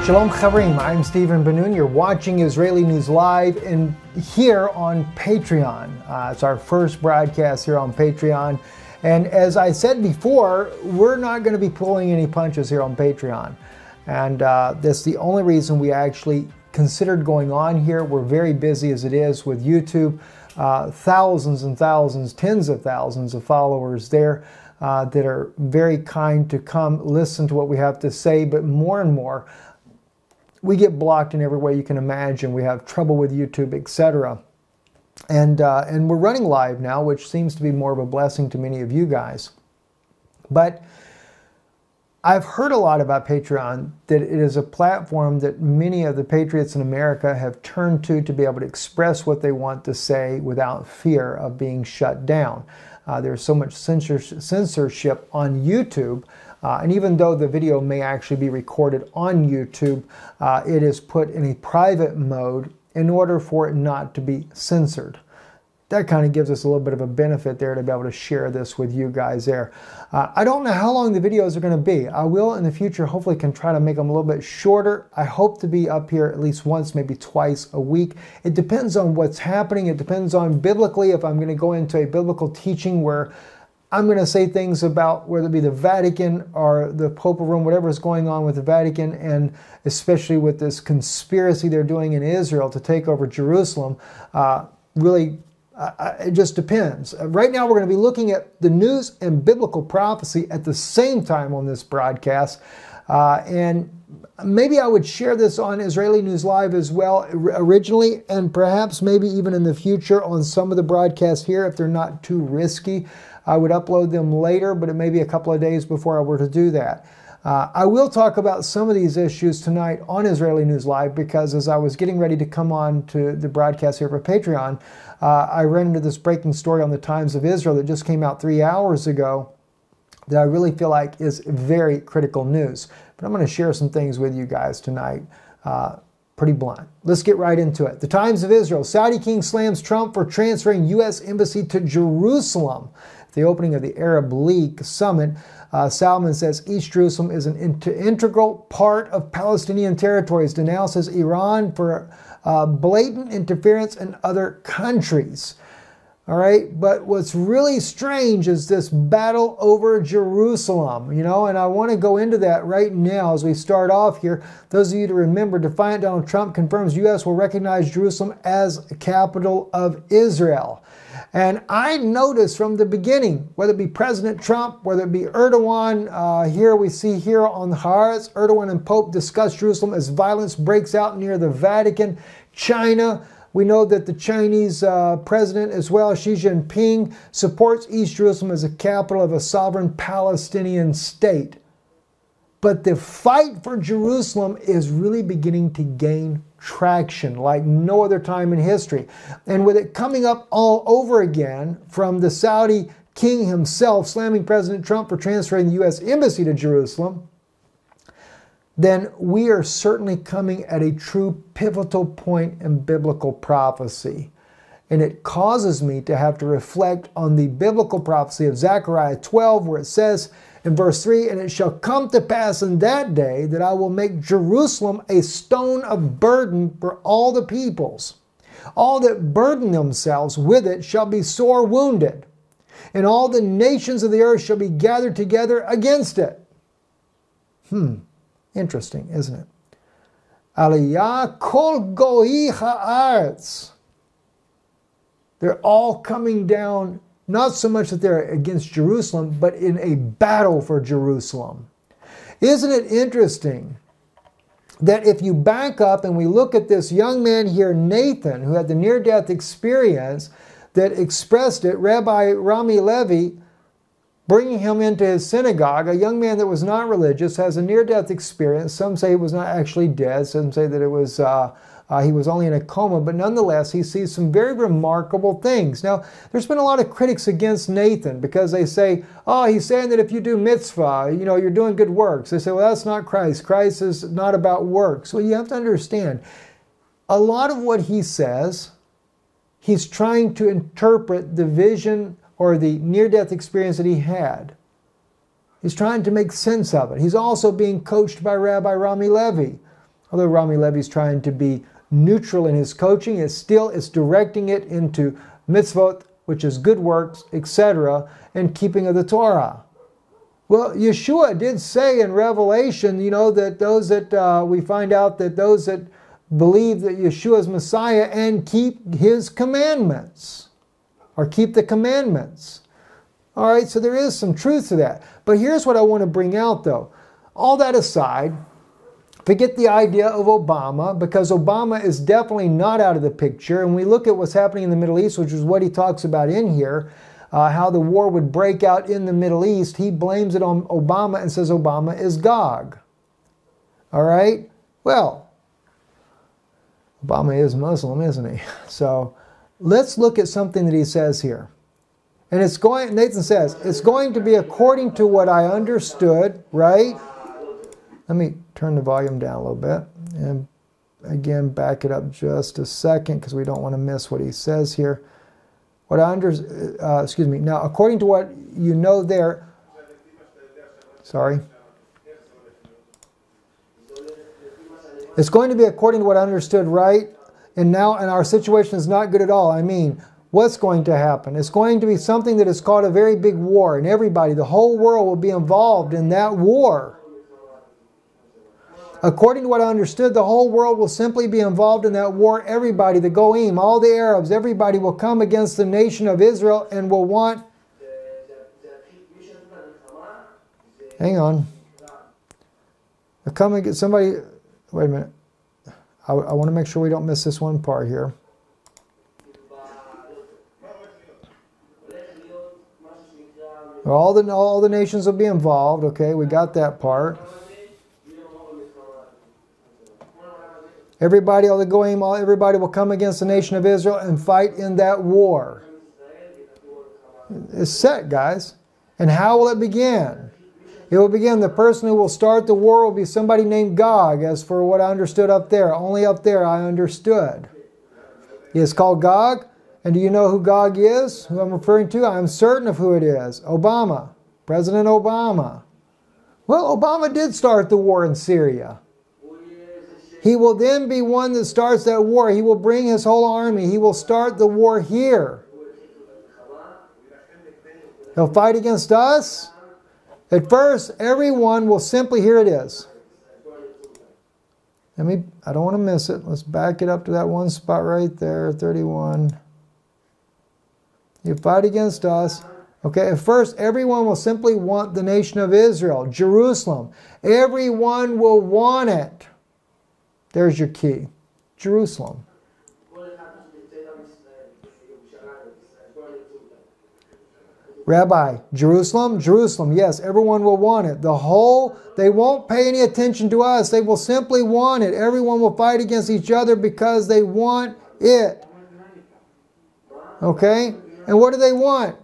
Shalom Chaverim, I'm Stephen Ben-Nun. You're watching Israeli News Live and here on Patreon. It's our first broadcast here on Patreon. And as I said before, we're not going to be pulling any punches here on Patreon. And that's the only reason we actually considered going on here. We're very busy as it is with YouTube. Thousands and thousands, tens of thousands of followers there that are very kind to come listen to what we have to say. But more and more, we get blocked in every way you can imagine. We have trouble with YouTube, etc. And we're running live now, which seems to be more of a blessing to many of you guys. But I've heard a lot about Patreon, that it is a platform that many of the patriots in America have turned to be able to express what they want to say without fear of being shut down. There's so much censorship on YouTube. And even though the video may actually be recorded on YouTube, it is put in a private mode in order for it not to be censored. That kind of gives us a little bit of a benefit there to be able to share this with you guys there. I don't know how long the videos are going to be. I will in the future hopefully can try to make them a little bit shorter. I hope to be up here at least once, maybe twice a week. It depends on what's happening. It depends on biblically if I'm going to go into a biblical teaching where I'm going to say things about whether it be the Vatican or the Pope of Rome, whatever is going on with the Vatican, and especially with this conspiracy they're doing in Israel to take over Jerusalem. It just depends. Right now we're going to be looking at the news and biblical prophecy at the same time on this broadcast. And maybe I would share this on Israeli News Live as well originally, and perhaps maybe even in the future on some of the broadcasts here if they're not too risky. I would upload them later, but it may be a couple of days before I were to do that. I will talk about some of these issues tonight on Israeli News Live because as I was getting ready to come on to the broadcast here for Patreon, I ran into this breaking story on the Times of Israel that just came out 3 hours ago that I really feel like is very critical news. But I'm going to share some things with you guys tonight. Pretty blunt. Let's get right into it. The Times of Israel. Saudi king slams Trump for transferring U.S. embassy to Jerusalem. At the opening of the Arab League summit, Salman says East Jerusalem is an integral part of Palestinian territories, denounces Iran for blatant interference in other countries. All right, but what's really strange is this battle over Jerusalem, and I want to go into that right now as we start off here. Those of you to remember, defiant Donald Trump confirms U.S. will recognize Jerusalem as the capital of Israel. And I noticed from the beginning, whether it be President Trump, whether it be Erdogan, here we see here on the Haaretz, Erdogan and Pope discuss Jerusalem as violence breaks out near the Vatican. China, we know that the Chinese president as well, Xi Jinping, supports East Jerusalem as a capital of a sovereign Palestinian state. But the fight for Jerusalem is really beginning to gain traction like no other time in history. And with it coming up all over again from the Saudi king himself slamming President Trump for transferring the U.S. embassy to Jerusalem, then we are certainly coming at a true pivotal point in biblical prophecy. And it causes me to have to reflect on the biblical prophecy of Zechariah 12, where it says in verse 3, "And it shall come to pass in that day that I will make Jerusalem a stone of burden for all the peoples. All that burden themselves with it shall be sore wounded, and all the nations of the earth shall be gathered together against it." Interesting, isn't it? Aliyah kol goi haaretz. They're all coming down, not so much that they're against Jerusalem, but in a battle for Jerusalem. Isn't it interesting that if you back up and we look at this young man here, Nathan, who had the near-death experience that expressed it, Rabbi Rami Levy, bringing him into his synagogue, a young man that was not religious, has a near-death experience. Some say he was not actually dead. Some say that it was he was only in a coma. But nonetheless, he sees some very remarkable things. Now, there's been a lot of critics against Nathan because they say, oh, he's saying that if you do mitzvah, you're doing good works. They say, well, that's not Christ. Christ is not about works. Well, you have to understand, a lot of what he says, he's trying to interpret the vision or the near-death experience that he had. He's trying to make sense of it. He's also being coached by Rabbi Rami Levy. Although Rami Levi's trying to be neutral in his coaching, it's directing it into mitzvot, which is good works, etc., and keeping of the Torah. Well, Yeshua did say in Revelation, that those that we find out that those that believe that Yeshua is Messiah and keep his commandments, or keep the commandments. All right, so there is some truth to that. But here's what I want to bring out, though. All that aside, forget the idea of Obama, because Obama is definitely not out of the picture. And we look at what's happening in the Middle East, which is what he talks about in here, how the war would break out in the Middle East. He blames it on Obama and says Obama is Gog. All right? Well, Obama is Muslim, isn't he? So let's look at something that he says here. And Nathan says, it's going to be according to what I understood, right? Let me turn the volume down a little bit. And again, back it up just a second because we don't want to miss what he says here. Now, according to what you know there, sorry. It's going to be according to what I understood, right? And our situation is not good at all. I mean, what's going to happen? It's going to be something that is called a very big war, and everybody, the whole world will be involved in that war. According to what I understood, the whole world will simply be involved in that war. Everybody, the Goyim, all the Arabs, everybody will come against the nation of Israel and will want... Hang on. Come and get somebody... Wait a minute. I want to make sure we don't miss this one part here. All the nations will be involved. Okay, we got that part. Everybody, all the Goyim, everybody will come against the nation of Israel and fight in that war. It's set, guys. And how will it begin? It will begin, the person who will start the war will be somebody named Gog, as for what I understood up there. Only up there I understood. He is called Gog. And do you know who Gog is? Who I'm referring to? I'm certain of who it is. Obama. President Obama. Well, Obama did start the war in Syria. He will then be one that starts that war. He will bring his whole army. He will start the war here. He'll fight against us. At first, everyone will simply, here it is. I don't want to miss it. Let's back it up to that one spot right there, 31. You fight against us. Okay, at first, everyone will simply want the nation of Israel, Jerusalem. Everyone will want it. There's your key. Jerusalem. Rabbi, Jerusalem? Jerusalem, yes, everyone will want it. They won't pay any attention to us. They will simply want it. Everyone will fight against each other because they want it. Okay? And what do they want?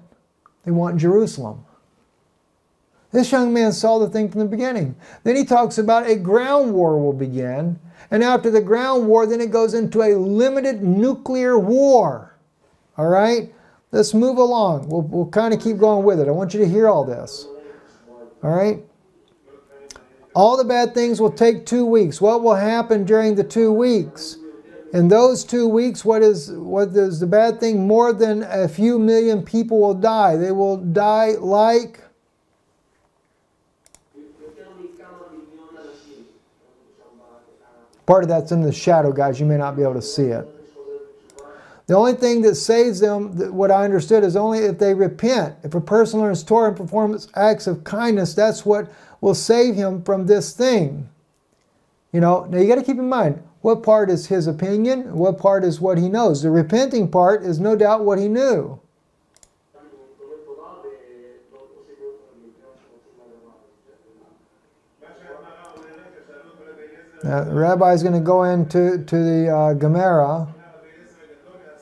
They want Jerusalem. This young man saw the thing from the beginning. Then he talks about a ground war will begin. And after the ground war, then it goes into a limited nuclear war. All right? Let's move along. We'll kind of keep going with it. I want you to hear all this. All right? All the bad things will take 2 weeks. What will happen during the 2 weeks? In those 2 weeks, what is the bad thing? More than a few million people will die. They will die like... Part of that's in the shadow, guys. You may not be able to see it. The only thing that saves them, what I understood, is only if they repent. If a person learns Torah and performs acts of kindness, that's what will save him from this thing. Now you got to keep in mind, what part is his opinion? What part is what he knows? The repenting part is no doubt what he knew. Now, the rabbi is going to go into the Gemara,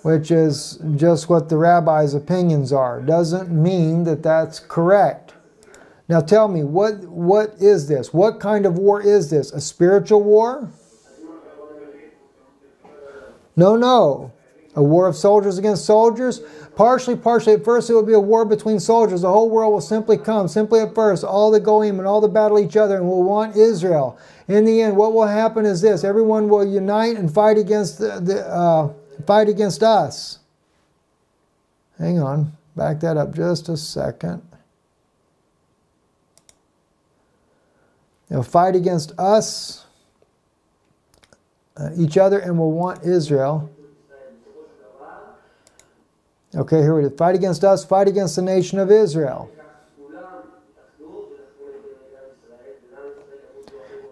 which is just what the rabbi's opinions are. Doesn't mean that that's correct. Now tell me, what is this? What kind of war is this? A spiritual war? No. A war of soldiers against soldiers? Partially. At first it will be a war between soldiers. The whole world will simply come. Simply at first, all the goyim and all the battle each other and will want Israel. In the end, what will happen is this. Everyone will unite and fight against fight against us. Hang on. Back that up just a second. They'll fight against us, each other, and will want Israel. Okay, here it is. Fight against us, fight against the nation of Israel.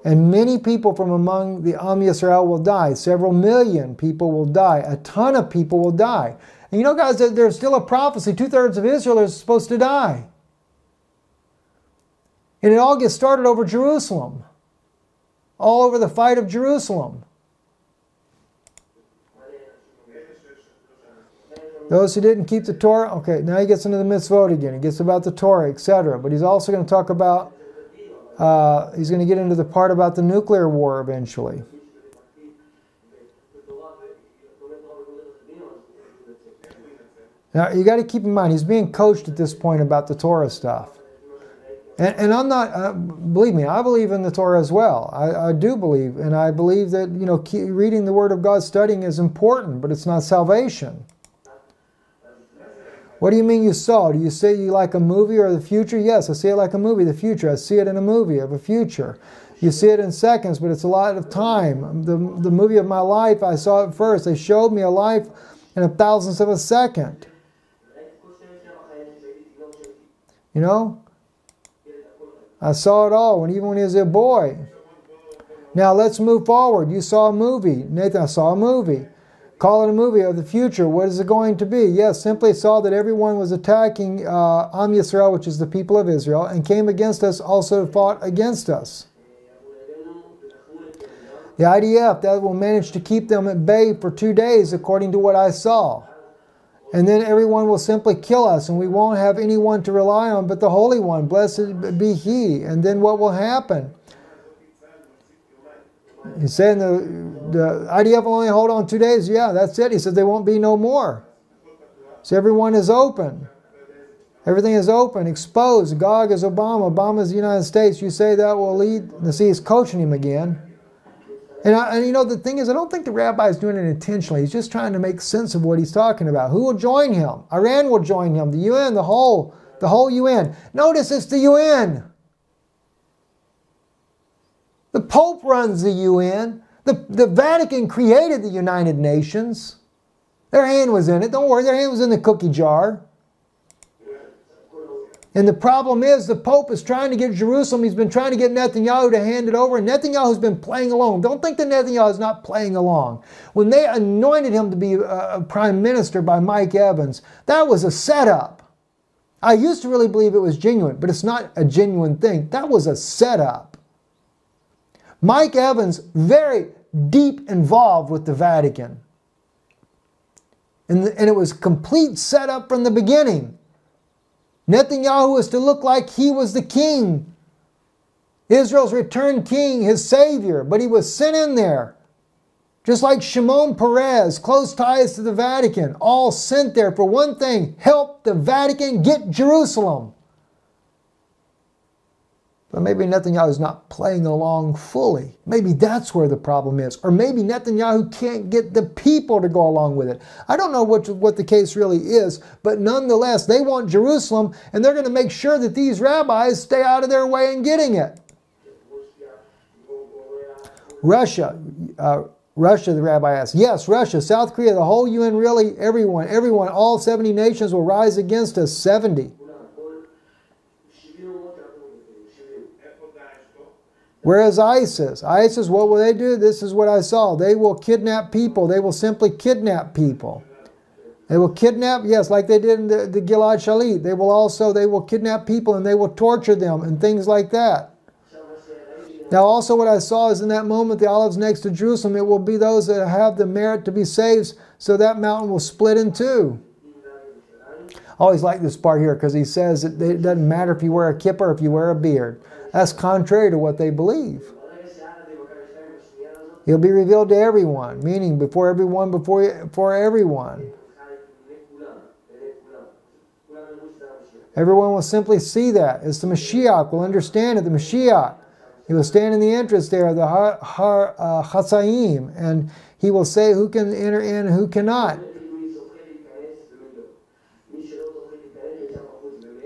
And many people from among the Am Yisrael will die. Several million people will die. A ton of people will die. And you know, guys, there's still a prophecy. 2/3 of Israel are supposed to die. And it all gets started over Jerusalem. All over the fight of Jerusalem. Those who didn't keep the Torah, okay, now he gets into the mitzvot again. He gets about the Torah, etc. But he's also going to talk about, he's going to get into the part about the nuclear war eventually. Now, you got to keep in mind, he's being coached at this point about the Torah stuff. And I'm not, believe me, I believe in the Torah as well. I do believe, and I believe that, you know, reading the Word of God, studying is important, but it's not salvation. What do you mean you saw? Do you say you like a movie or the future? Yes, I see it like a movie, the future. I see it in a movie of a future. You see it in seconds, but it's a lot of time. The movie of my life, I saw it first. They showed me a life in a thousandth of a second. You know? I saw it all, even when he was a boy. Now let's move forward. You saw a movie. Nathan, I saw a movie. Call it a movie of the future. What is it going to be? Yes, simply saw that everyone was attacking Am Yisrael, which is the people of Israel, and came against us, also fought against us. The IDF, that will manage to keep them at bay for 2 days, according to what I saw. And then everyone will simply kill us, and we won't have anyone to rely on but the Holy One. Blessed be He. And then what will happen? He's saying the IDF will only hold on 2 days. Yeah, that's it. He said there won't be no more. So everyone is open. Everything is open, exposed. Gog is Obama. Obama is the United States. You say that will lead. See, he's coaching him again. And you know, the thing is, I don't think the rabbi is doing it intentionally. He's just trying to make sense of what he's talking about. Who will join him? Iran will join him. The UN, the whole UN. Notice it's the UN. The Pope runs the UN. The Vatican created the United Nations. Their hand was in it. Don't worry, their hand was in the cookie jar. And the problem is the Pope is trying to get Jerusalem. He's been trying to get Netanyahu to hand it over. And Netanyahu's been playing along. Don't think that Netanyahu is not playing along. When they anointed him to be a prime minister by Mike Evans, that was a setup. I used to really believe it was genuine, but it's not a genuine thing. That was a setup. Mike Evans, very deep involved with the Vatican. And it was complete setup from the beginning. Netanyahu was to look like he was the king. Israel's returned king, his savior. But he was sent in there. Just like Shimon Peres, close ties to the Vatican. All sent there for one thing. Help the Vatican get Jerusalem. But maybe Netanyahu's not playing along fully. Maybe that's where the problem is. Or maybe Netanyahu can't get the people to go along with it. I don't know what the case really is, but nonetheless, they want Jerusalem, and they're going to make sure that these rabbis stay out of their way in getting it. Russia, the rabbi asked. Yes, Russia, South Korea, the whole UN, really, everyone, all 70 nations will rise against us, 70. Whereas ISIS, what will they do? This is what I saw. They will kidnap people. They will simply kidnap people. They will kidnap, yes, like they did in the Gilad Shalit. They will kidnap people and they will torture them and things like that. Now also what I saw is in that moment, the olives next to Jerusalem, it will be those that have the merit to be saved, so that mountain will split in two. I always like this part here because he says that it doesn't matter if you wear a kippah or if you wear a beard. That's contrary to what they believe. He'll be revealed to everyone, meaning before everyone, before everyone. Everyone will simply see that. It's the Mashiach. Will understand it, the Mashiach. He will stand in the entrance there, the Chasaim, and he will say who can enter in and who cannot.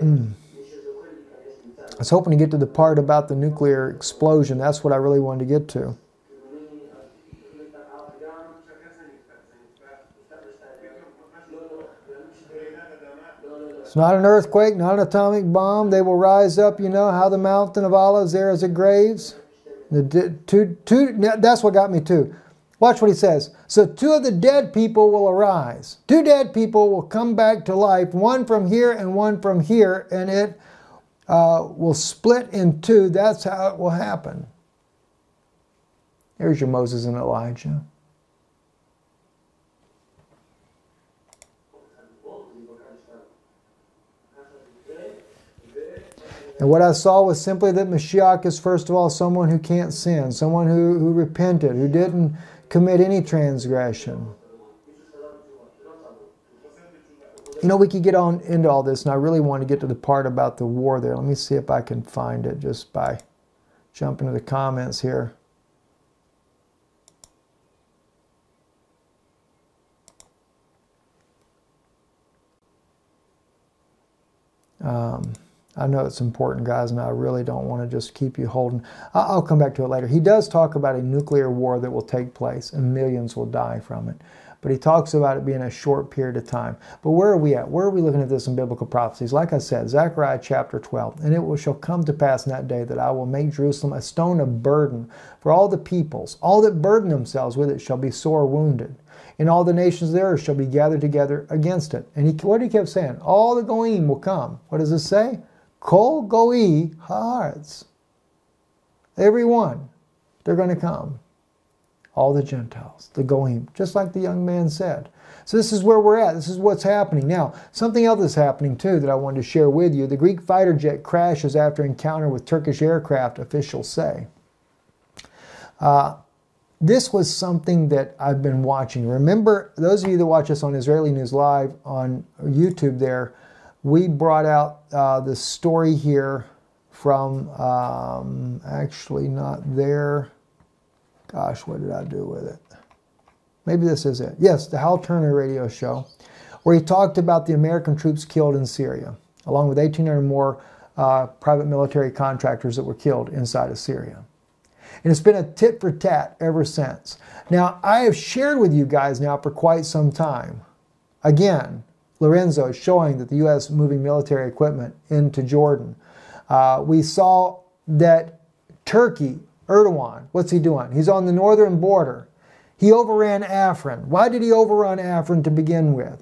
I was hoping to get to the part about the nuclear explosion. That's what I really wanted to get to. It's not an earthquake, not an atomic bomb. They will rise up, you know, how the mountain of Olives there as it graves. That's what got me too. Watch what he says. So 2 of the dead people will arise. 2 dead people will come back to life, one from here and one from here, and it will split in 2. That's how it will happen. There's your Moses and Elijah. And what I saw was simply that Mashiach is, first of all, someone who can't sin, someone who repented, who didn't commit any transgression. You know, we could get on into all this, and I really want to get to the part about the war there. Let me see if I can find it just by jumping to the comments here. I know it's important, guys, and I really don't want to just keep you holding. I'll come back to it later. He does talk about a nuclear war that will take place, and millions will die from it. But he talks about it being a short period of time. But where are we at? Where are we looking at this in biblical prophecies? Like I said, Zechariah chapter 12. And it shall come to pass in that day that I will make Jerusalem a stone of burden for all the peoples. All that burden themselves with it shall be sore wounded. And all the nations of the earth shall be gathered together against it. And what he kept saying? All the goyim will come. What does it say? Kol goi haaretz. Every one. They're going to come. All the Gentiles, the goyim, just like the young man said. So this is where we're at. This is what's happening. Now, something else is happening too that I wanted to share with you. The Greek fighter jet crashes after encounter with Turkish aircraft, officials say. This was something that I've been watching. Remember, those of you that watch us on Israeli News Live on YouTube there, we brought out the story here from, actually not there. Gosh, what did I do with it? Maybe this is it. Yes, the Hal Turner radio show, where he talked about the American troops killed in Syria, along with 1,800 more private military contractors that were killed inside of Syria. And it's been a tit for tat ever since. Now, I have shared with you guys now for quite some time. Again, Lorenzo is showing that the U.S. moving military equipment into Jordan. We saw that Turkey, Erdogan, what's he doing? He's on the northern border. He overran Afrin. Why did he overrun Afrin to begin with?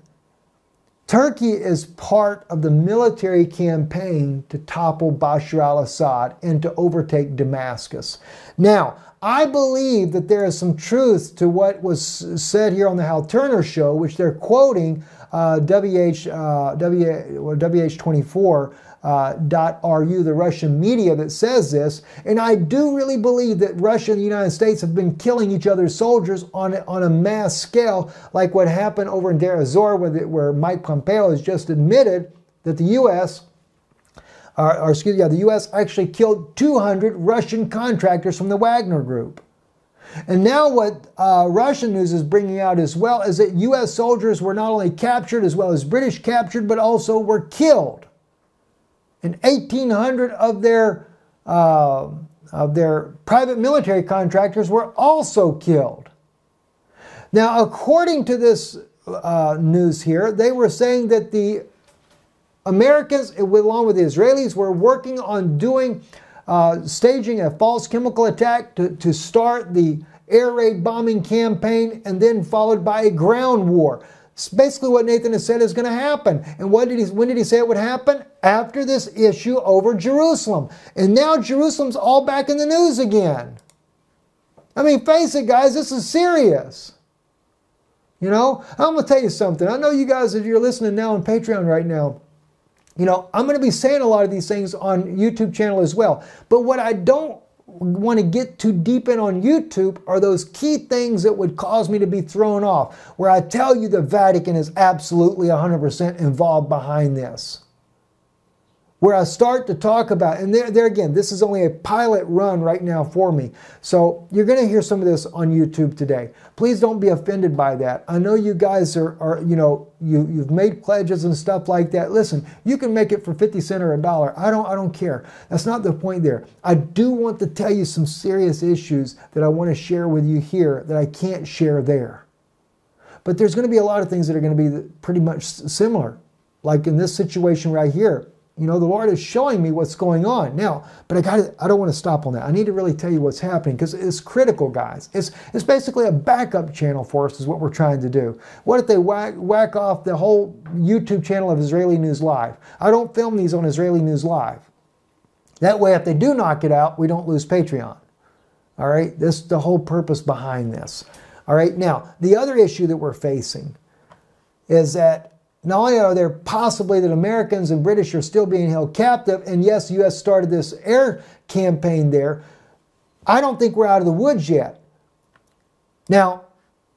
Turkey is part of the military campaign to topple Bashar al-Assad and to overtake Damascus. Now, I believe that there is some truth to what was said here on the Hal Turner show, which they're quoting WH24. .ru, the Russian media that says this, and I do really believe that Russia and the United States have been killing each other's soldiers on a mass scale, like what happened over in Deir ez-Zor, where Mike Pompeo has just admitted that the U.S. the U.S. actually killed 200 Russian contractors from the Wagner Group. And now what Russian news is bringing out as well is that U.S. soldiers were not only captured as well as British captured, but also were killed. And 1,800 of their private military contractors were also killed. Now, according to this news here, they were saying that the Americans, along with the Israelis, were working on staging a false chemical attack to start the air raid bombing campaign, and then followed by a ground war. It's basically what Nathan has said is going to happen. And when did he say it would happen? After this issue over Jerusalem. And now Jerusalem's all back in the news again. I mean, face it, guys, this is serious. You know, I'm going to tell you something. I know you guys, if you're listening now on Patreon right now, you know, I'm going to be saying a lot of these things on YouTube channel as well. But what I don't want to get too deep in on YouTube are those key things that would cause me to be thrown off, where I tell you the Vatican is absolutely 100% involved behind this. Where I start to talk about, and there again, this is only a pilot run right now for me. So you're going to hear some of this on YouTube today. Please don't be offended by that. I know you guys are you've made pledges and stuff like that. Listen, you can make it for 50 cents or $1. I don't care. That's not the point there. I do want to tell you some serious issues that I want to share with you here that I can't share there. But there's going to be a lot of things that are going to be pretty much similar. Like in this situation right here. You know, the Lord is showing me what's going on now, but I don't want to stop on that. I need to really tell you what's happening because it's critical, guys. It's basically a backup channel for us is what we're trying to do. What if they whack off the whole YouTube channel of Israeli News Live? I don't film these on Israeli News Live. That way, if they do knock it out, we don't lose Patreon. All right, this is the whole purpose behind this. All right, now, the other issue that we're facing is that not only are there possibly that Americans and British are still being held captive, and yes, the U.S. started this air campaign there, I don't think we're out of the woods yet. Now,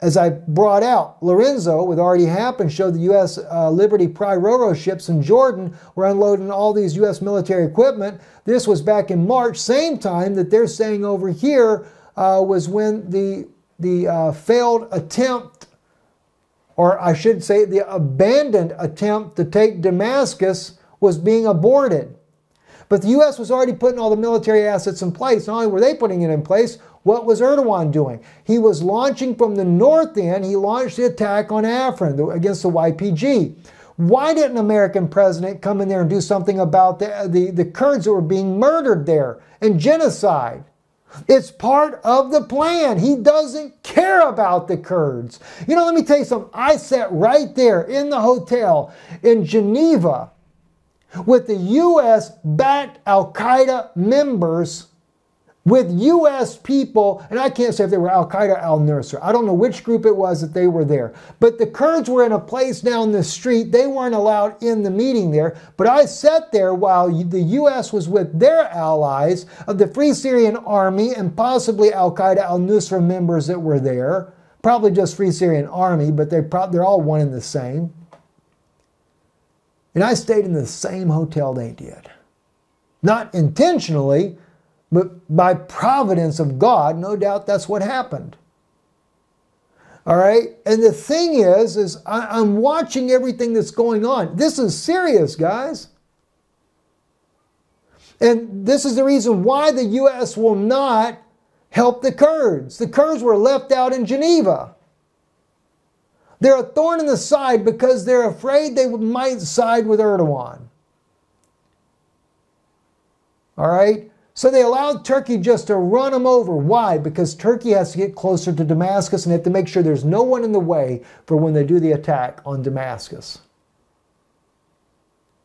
as I brought out, Lorenzo, what already happened, showed the U.S. Liberty Pride Ro-Ro ships in Jordan were unloading all these U.S. military equipment. This was back in March, same time that they're saying over here was when the failed attempt, or I should say the abandoned attempt to take Damascus was being aborted. But the U.S. was already putting all the military assets in place. Not only were they putting it in place, what was Erdogan doing? He was launching from the north end, he launched the attack on Afrin against the YPG. Why didn't an American president come in there and do something about the Kurds that were being murdered there and genocide? It's part of the plan. He doesn't care about the Kurds. You know, let me tell you something. I sat right there in the hotel in Geneva with the U.S.-backed Al-Qaeda members, with U.S. people, and I can't say if they were Al-Qaeda or Al-Nusra. I don't know which group it was that they were there. But the Kurds were in a place down the street. They weren't allowed in the meeting there. But I sat there while the U.S. was with their allies of the Free Syrian Army and possibly Al-Qaeda, Al-Nusra members that were there. Probably just Free Syrian Army, but they're all one and the same. And I stayed in the same hotel they did. Not intentionally, but by providence of God, no doubt that's what happened. All right? And the thing is I'm watching everything that's going on. This is serious, guys. And this is the reason why the U.S. will not help the Kurds. The Kurds were left out in Geneva. They're a thorn in the side because they're afraid they might side with Erdogan. All right? So they allowed Turkey just to run them over. Why? Because Turkey has to get closer to Damascus and they have to make sure there's no one in the way for when they do the attack on Damascus.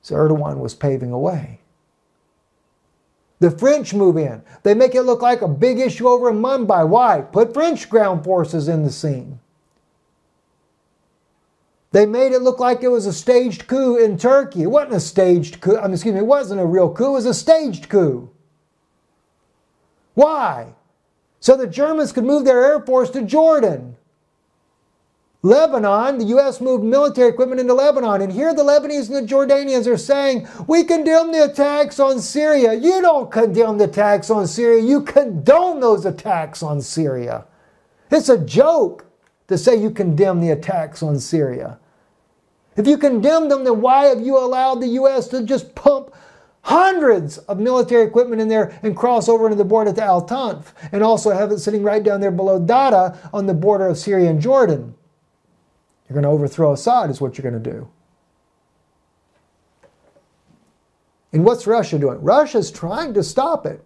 So Erdogan was paving a way. The French move in. They make it look like a big issue over in Mumbai. Why? Put French ground forces in the scene. They made it look like it was a staged coup in Turkey. It wasn't a staged coup. It wasn't a real coup. It was a staged coup. Why? So the Germans could move their air force to Jordan. Lebanon, the U.S. moved military equipment into Lebanon. And here the Lebanese and the Jordanians are saying, we condemn the attacks on Syria. You don't condemn the attacks on Syria. You condone those attacks on Syria. It's a joke to say you condemn the attacks on Syria. If you condemn them, then why have you allowed the U.S. to just pump hundreds of military equipment in there and cross over into the border to Al Tanf, and also have it sitting right down there below Dada on the border of Syria and Jordan? You're going to overthrow Assad is what you're going to do. And what's Russia doing? Russia's trying to stop it.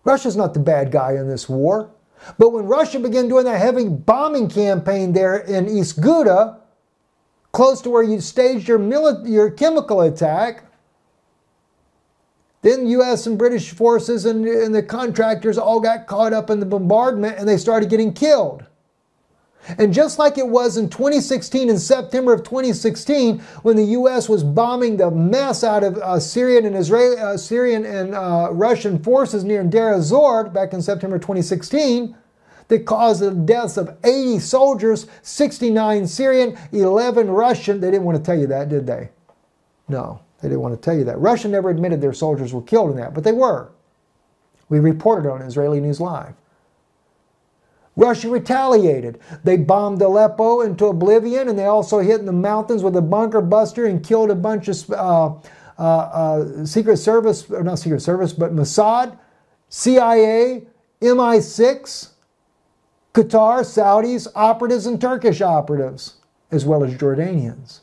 Russia's not the bad guy in this war. But when Russia began doing that heavy bombing campaign there in East Ghouta, close to where you staged your chemical attack, then U.S. and British forces and the contractors all got caught up in the bombardment and they started getting killed. And just like it was in 2016, in September of 2016, when the U.S. was bombing the mess out of Syrian and Russian forces near Deir ez-Zor back in September 2016, that caused the deaths of 80 soldiers, 69 Syrian, 11 Russian. They didn't want to tell you that, did they? No, they didn't want to tell you that. Russia never admitted their soldiers were killed in that, but they were. We reported on Israeli News Live. Russia retaliated. They bombed Aleppo into oblivion, and they also hit in the mountains with a bunker buster and killed a bunch of Secret Service, or not Secret Service, but Mossad, CIA, MI6, Qatar, Saudis, operatives, and Turkish operatives, as well as Jordanians.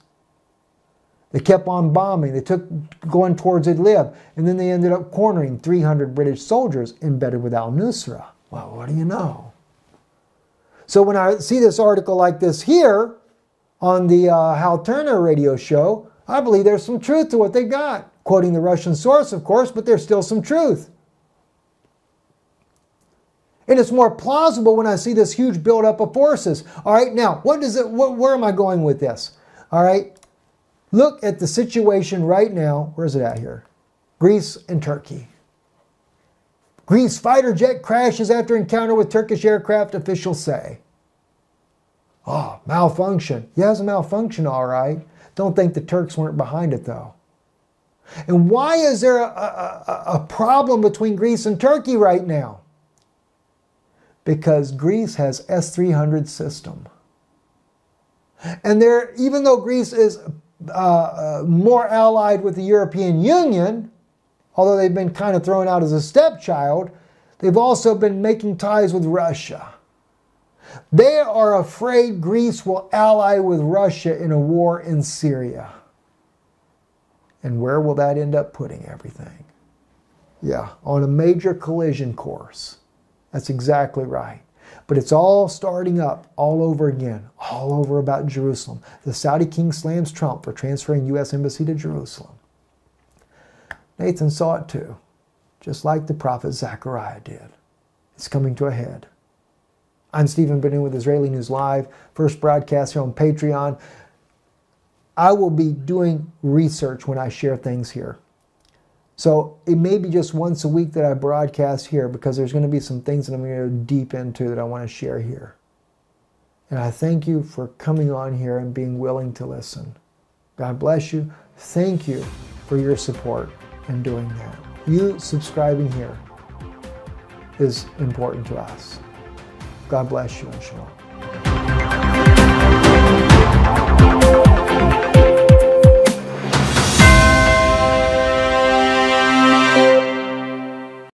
They kept on bombing. They took going towards Idlib, and then they ended up cornering 300 British soldiers embedded with al-Nusra. Well, what do you know? So when I see this article like this here on the Hal Turner radio show, I believe there's some truth to what they got. Quoting the Russian source, of course, but there's still some truth. And it's more plausible when I see this huge buildup of forces. All right, now, where am I going with this? All right, look at the situation right now. Where's it at here? Greece and Turkey. Greece fighter jet crashes after encounter with Turkish aircraft, officials say. Oh, malfunction. Yeah, it's a malfunction, all right. Don't think the Turks weren't behind it, though. And why is there a problem between Greece and Turkey right now? Because Greece has S-300 system. And even though Greece is more allied with the European Union, although they've been kind of thrown out as a stepchild, they've also been making ties with Russia. They are afraid Greece will ally with Russia in a war in Syria. And where will that end up putting everything? Yeah, on a major collision course. That's exactly right. But it's all starting up all over again, all over about Jerusalem. The Saudi king slams Trump for transferring U.S. embassy to Jerusalem. Nathan saw it too, just like the prophet Zechariah did. It's coming to a head. I'm Stephen Benu with Israeli News Live, first broadcast here on Patreon. I will be doing research when I share things here. So it may be just once a week that I broadcast here because there's going to be some things that I'm going to go deep into that I want to share here. And I thank you for coming on here and being willing to listen. God bless you. Thank you for your support in doing that. You subscribing here is important to us. God bless you and shalom.